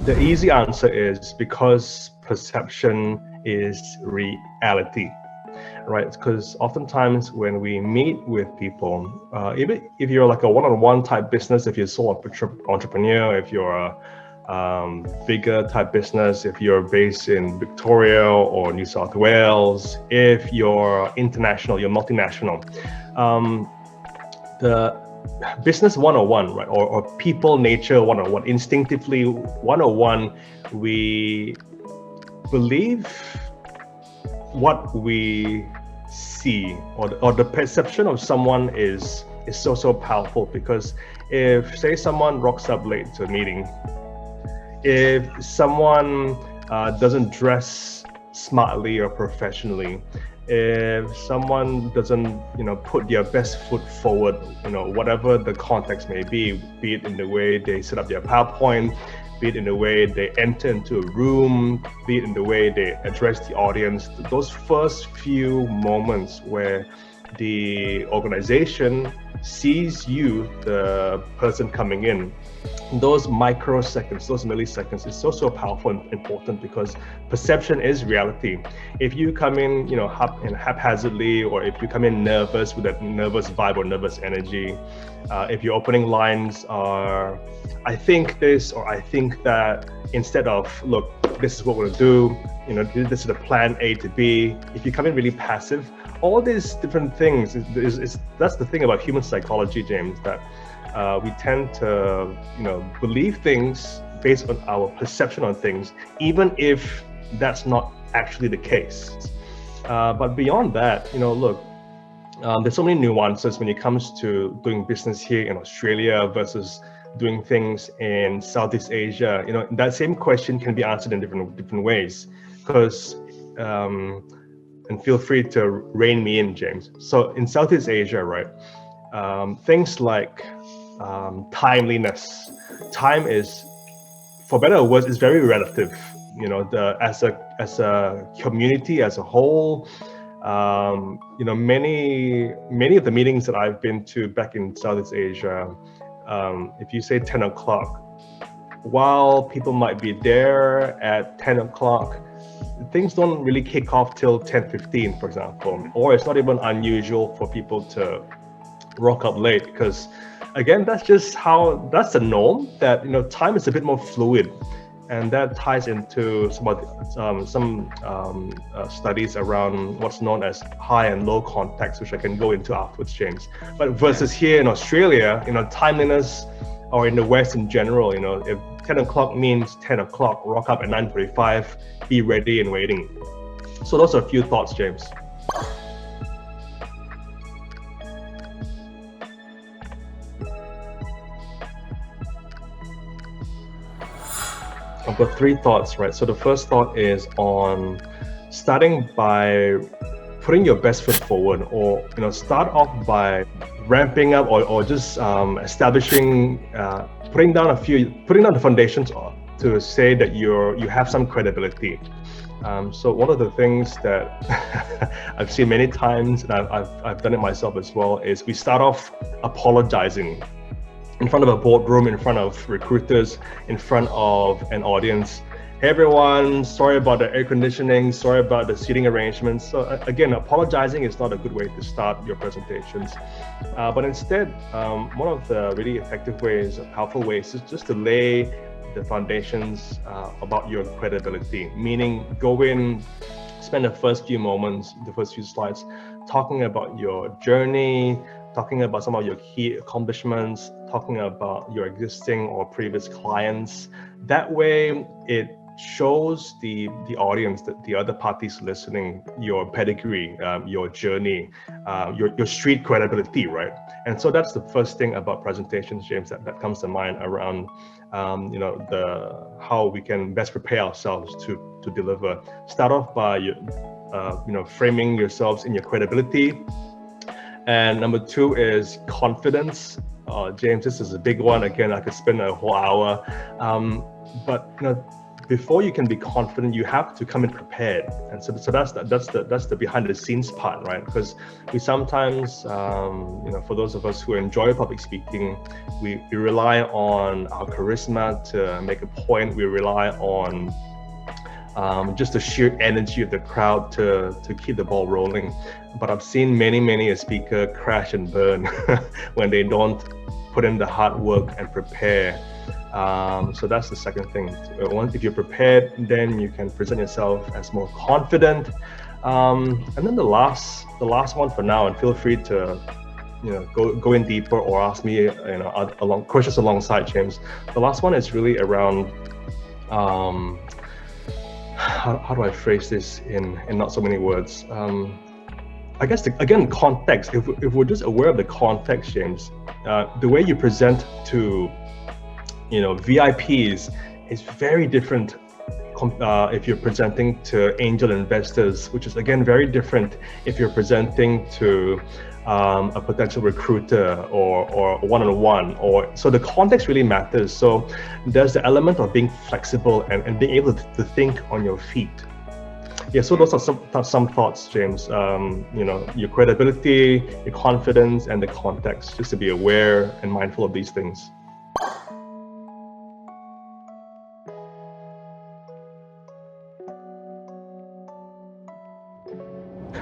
The easy answer is because perception is reality, right? Because oftentimes when we meet with people, even if you're like a one-on-one type business, if you're a sole entrepreneur, if you're a bigger type business, if you're based in Victoria or New South Wales, if you're international, you're multinational, the business 101, right, or people nature 101, instinctively 101, we believe what we see, or the perception of someone is so powerful. Because if, say, someone rocks up late to a meeting, if someone doesn't dress smartly or professionally, if someone doesn't, put their best foot forward, whatever the context may be it in the way they set up their PowerPoint, be it in the way they enter into a room, be it in the way they address the audience, those first few moments where the organization sees you, the person coming in, those microseconds, those milliseconds is so powerful and important, because perception is reality. If you come in, haphazardly, or if you come in nervous with a nervous vibe or nervous energy, if your opening lines are, I think this, or I think that, instead of, look, this is what we're gonna do, this is the plan A to B. If you come in really passive, all these different things, that's the thing about human psychology, James, that we tend to, believe things based on our perception on things, even if that's not actually the case. But beyond that, look, there's so many nuances when it comes to doing business here in Australia versus doing things in Southeast Asia. That same question can be answered in different ways. Because and feel free to rein me in, James. So in Southeast Asia, right, things like timeliness. Time is, for better or worse, is very relative. As a community, as a whole, many of the meetings that I've been to back in Southeast Asia, if you say 10 o'clock, while people might be there at 10 o'clock, things don't really kick off till 10:15, for example. Or it's not even unusual for people to rock up late, because again, that's the norm, that time is a bit more fluid. And that ties into some studies around what's known as high and low context, which I can go into afterwards, James. But versus here in Australia, timeliness, or in the West in general, if 10 o'clock means 10 o'clock, rock up at 9:45, be ready and waiting. So those are a few thoughts, James. I've got three thoughts, right? So the first thought is on starting by putting your best foot forward, or start off by ramping up, or just establishing, putting down the foundations to say that you have some credibility. So one of the things that I've seen many times, and I've done it myself as well, is we start off apologizing in front of a boardroom, in front of recruiters, in front of an audience. Hey everyone, sorry about the air conditioning, sorry about the seating arrangements. So again, apologizing is not a good way to start your presentations. But instead, one of the really effective ways, powerful ways, is just to lay the foundations about your credibility. Meaning, go in, spend the first few moments, the first few slides, talking about your journey, talking about some of your key accomplishments, talking about your existing or previous clients. That way, it shows the audience, that the other parties listening, your pedigree, your journey, your street credibility, right? And so that's the first thing about presentations, James, that comes to mind around how we can best prepare ourselves to deliver. Start off by framing yourselves in your credibility. And number two is confidence. James, this is a big one. Again, I could spend a whole hour. But before you can be confident, you have to come in prepared. And so that's the behind the scenes part, right? Because we sometimes, for those of us who enjoy public speaking, we rely on our charisma to make a point. We rely on just the sheer energy of the crowd to keep the ball rolling. But I've seen many a speaker crash and burn when they don't put in the hard work and prepare. So that's the second thing. If you're prepared, then you can present yourself as more confident. And then the last one for now, and feel free to go in deeper or ask me along questions alongside James. The last one is really around how do I phrase this in not so many words? I guess again, context. If we're just aware of the context, James, the way you present to VIPs is very different if you're presenting to angel investors, which is again very different if you're presenting to a potential recruiter or one-on-one, so the context really matters. So there's the element of being flexible and being able to think on your feet. Yeah, so those are some thoughts, James. Your credibility, your confidence, and the context, just to be aware and mindful of these things.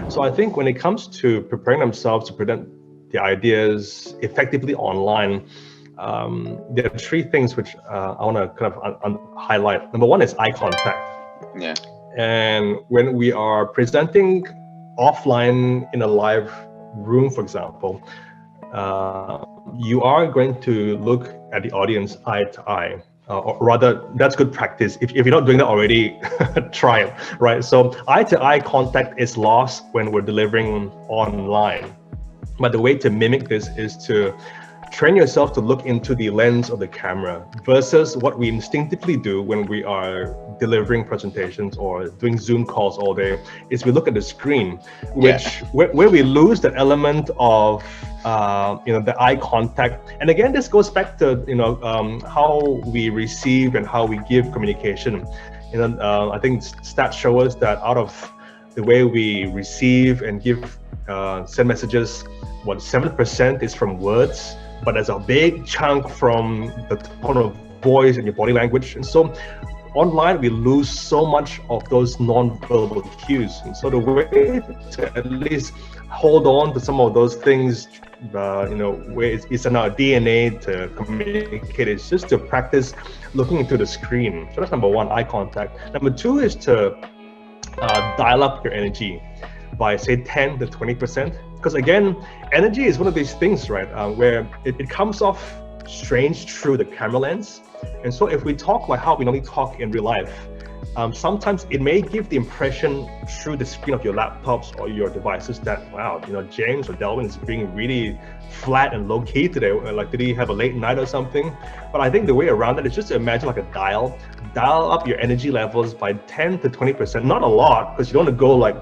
So I think when it comes to preparing themselves to present the ideas effectively online, there are three things which I want to kind of highlight. Number one is eye contact. Yeah. And when we are presenting offline in a live room, for example, you are going to look at the audience eye to eye. Or rather, that's good practice. If you're not doing that already, try it, right? So eye-to-eye contact is lost when we're delivering online. But the way to mimic this is to train yourself to look into the lens of the camera versus what we instinctively do when we are delivering presentations or doing Zoom calls all day, is we look at the screen, where we lose the element of the eye contact. And again, this goes back to how we receive and how we give communication. I think stats show us that out of the way we receive and give send messages, 7% is from words, but there's a big chunk from the tone of voice and your body language. And so online, we lose so much of those non-verbal cues. And so the way to at least hold on to some of those things, where it's in our DNA to communicate, is just to practice looking into the screen. So that's number one, eye contact. Number two is to dial up your energy by say 10 to 20%. Because again, energy is one of these things, right, where it comes off strange through the camera lens. And so if we talk like how we normally talk in real life, sometimes it may give the impression through the screen of your laptops or your devices that, wow, James or Delwin is being really flat and low key today. Like, did he have a late night or something? But I think the way around it is just to imagine like a dial up your energy levels by 10 to 20%, not a lot, because you don't want to go like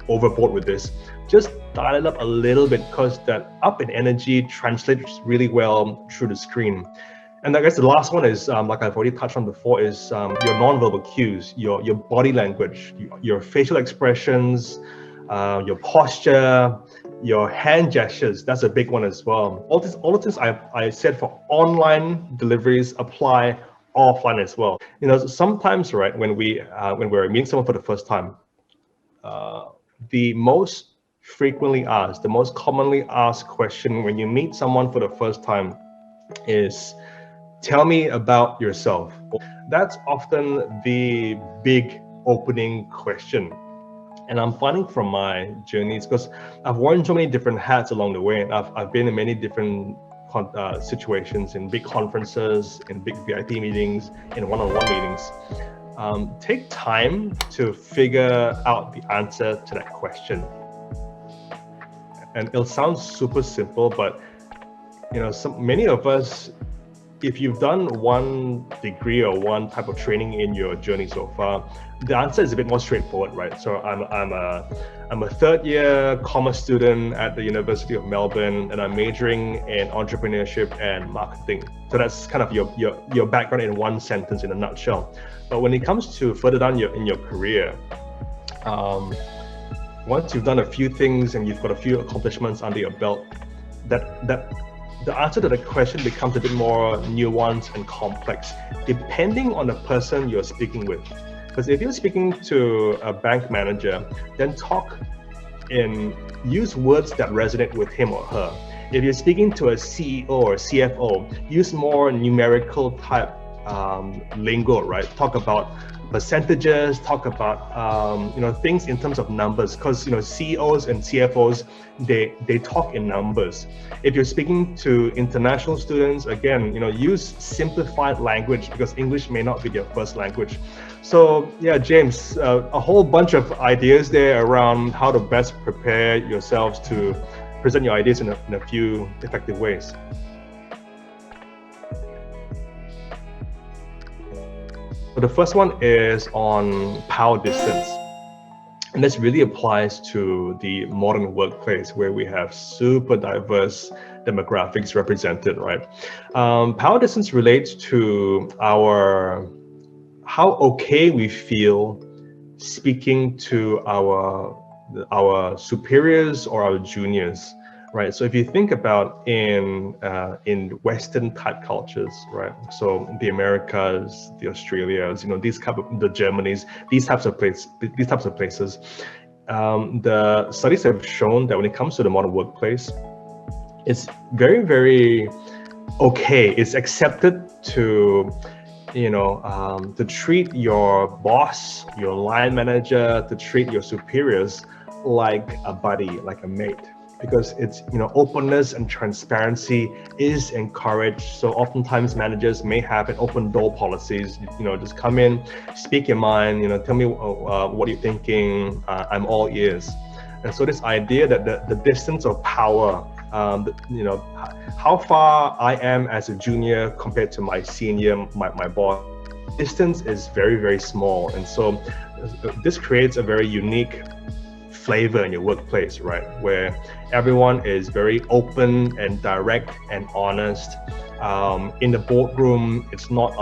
overboard with this. Just dial it up a little bit, because that up in energy translates really well through the screen. And I guess the last one is, like I've already touched on before, is your non-verbal cues, your body language, your facial expressions, your posture, your hand gestures. That's a big one as well. All the things I said for online deliveries apply offline as well. Sometimes, right, when we're meeting someone for the first time, the most frequently asked, the most commonly asked question when you meet someone for the first time is, tell me about yourself. That's often the big opening question. And I'm finding from my journeys, because I've worn so many different hats along the way, and I've been in many different situations, in big conferences, in big VIP meetings, in one-on-one meetings. Take time to figure out the answer to that question. And it'll sound super simple, but many of us, if you've done one degree or one type of training in your journey so far, the answer is a bit more straightforward, right? So I'm a third year commerce student at the University of Melbourne, and I'm majoring in entrepreneurship and marketing. So that's kind of your background in one sentence in a nutshell. But when it comes to further down in your career, once you've done a few things and you've got a few accomplishments under your belt, that the answer to the question becomes a bit more nuanced and complex, depending on the person you're speaking with. Because if you're speaking to a bank manager, then use words that resonate with him or her. If you're speaking to a CEO or CFO, use more numerical type lingo, right? Talk about percentages, talk about things in terms of numbers, because CEOs and CFOs they talk in numbers. If you're speaking to international students, again, use simplified language, because English may not be their first language. So yeah, James, a whole bunch of ideas there around how to best prepare yourselves to present your ideas in a few effective ways. So the first one is on power distance. And this really applies to the modern workplace, where we have super diverse demographics represented, right? Power distance relates to how okay we feel speaking to our superiors or our juniors, right? So if you think about in Western type cultures, right? So the Americas, the Australias, the Germanys, these types of places, the studies have shown that when it comes to the modern workplace, it's very, very okay. It's accepted to treat your boss, your line manager, to treat your superiors like a buddy, like a mate. Because it's openness and transparency is encouraged. So oftentimes managers may have an open door policies. Just come in, speak your mind. Tell me what you're thinking. I'm all ears. And so this idea that the distance of power, how far I am as a junior compared to my senior, my boss, distance is very, very small. And so this creates a very unique flavor in your workplace, right? Where everyone is very open and direct and honest. In the boardroom, it's not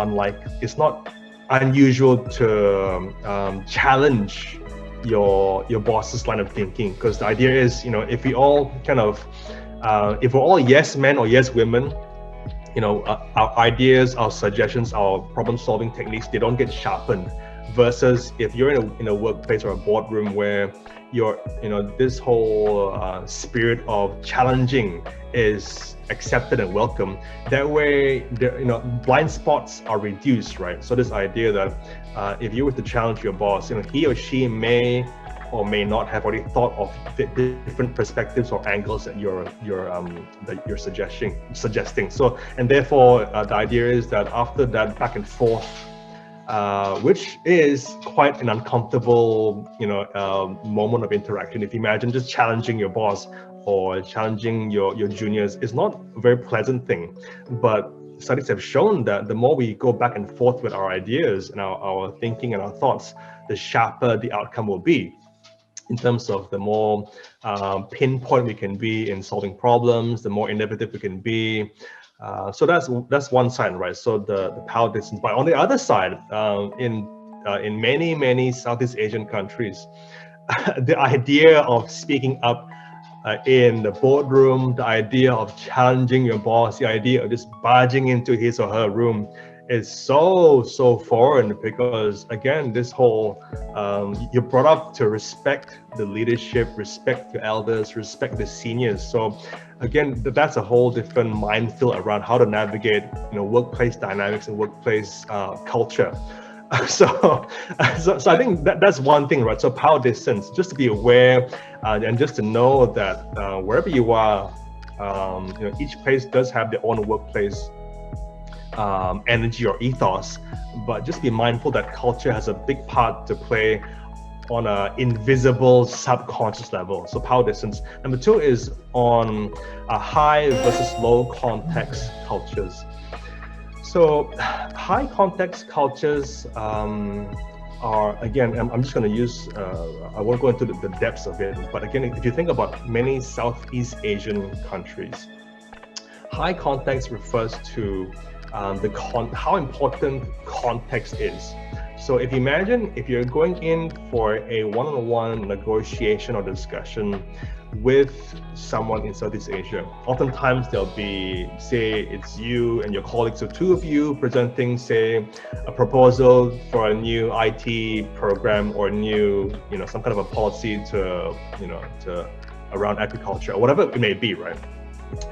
unusual to challenge your boss's line of thinking, because the idea is, if we all if we're all yes men or yes women, our ideas, our suggestions, our problem-solving techniques, they don't get sharpened. Versus if you're in a workplace or a boardroom where this whole spirit of challenging is accepted and welcome, that way, blind spots are reduced, right? So this idea that if you were to challenge your boss, he or she may or may not have already thought of the different perspectives or angles that you're suggesting. So, and therefore, the idea is that after that back and forth, which is quite an uncomfortable, moment of interaction. If you imagine just challenging your boss or challenging your juniors, is not a very pleasant thing. But studies have shown that the more we go back and forth with our ideas and our thinking and our thoughts, the sharper the outcome will be, in terms of the more pinpoint we can be in solving problems, the more innovative we can be. So that's one side, right? So the power distance. But on the other side, in many Southeast Asian countries, the idea of speaking up in the boardroom, the idea of challenging your boss, the idea of just barging into his or her room is so foreign, because again, this whole you're brought up to respect the leadership, respect your elders, respect the seniors. So again, that's a whole different minefield around how to navigate workplace dynamics and workplace culture. So I think that's one thing, right? So power distance, just to be aware and just to know that wherever you are, each place does have their own workplace energy or ethos, but just be mindful that culture has a big part to play on an invisible subconscious level. So power distance. Number two is on high versus low context cultures. So high context cultures are, again, I'm just going to use, I won't go into the depths of it, but again, if you think about many Southeast Asian countries, high context refers to how important context is. So if you imagine if you're going in for a one-on-one negotiation or discussion with someone in Southeast Asia, oftentimes there'll be, say, it's you and your colleagues, so two of you presenting, say, a proposal for a new IT program or new, some kind of a policy to around agriculture or whatever it may be, right?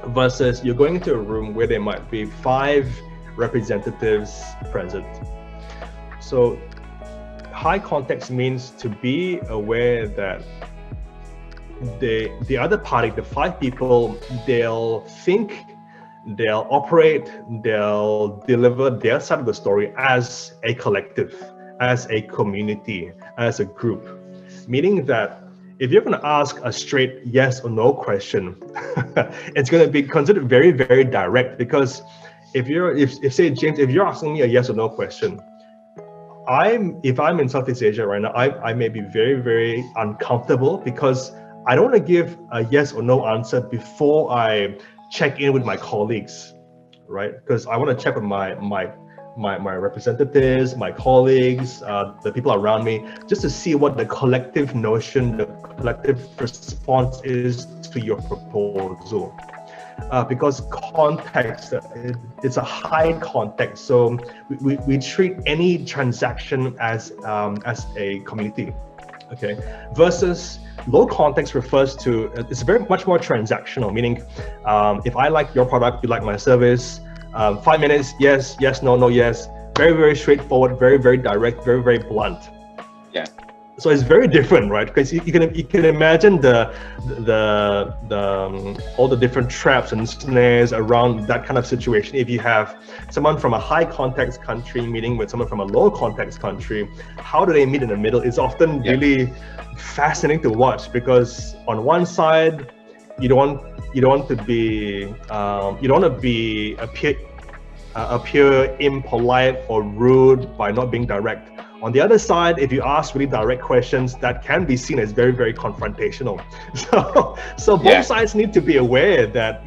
Versus you're going into a room where there might be 5 representatives present. So high context means to be aware that the other party, the 5 people, they'll think, they'll operate, they'll deliver their side of the story as a collective, as a community, as a group. Meaning that if you're going to ask a straight yes or no question, it's going to be considered very, very direct. Because if say, James, if you're asking me a yes or no question, if I'm in Southeast Asia right now, I may be very, very uncomfortable because I don't want to give a yes or no answer before I check in with my colleagues, right? Because I want to check with my representatives, my colleagues, the people around me, just to see what the collective notion, the collective response is to your proposal. Because context, it's a high context, so we treat any transaction as a community, okay? Versus low context refers to, it's very much more transactional, meaning if I like your product, you like my service, 5 minutes, yes, yes, no, no, yes. Very, very straightforward, very, very direct, very, very blunt. Yeah. So it's very different, right? Because you can imagine all the different traps and snares around that kind of situation. If you have someone from a high context country meeting with someone from a low context country, how do they meet in the middle? It's often really fascinating to watch, because on one side, you don't want to appear impolite or rude by not being direct. On the other side, if you ask really direct questions, that can be seen as very, very confrontational. So both sides need to be aware that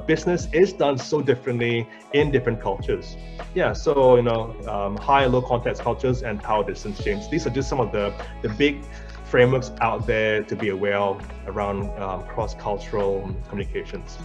business is done so differently in different cultures. Yeah. So high and low context cultures and power distance, James. These are just some of the big frameworks out there to be aware of around cross-cultural communications.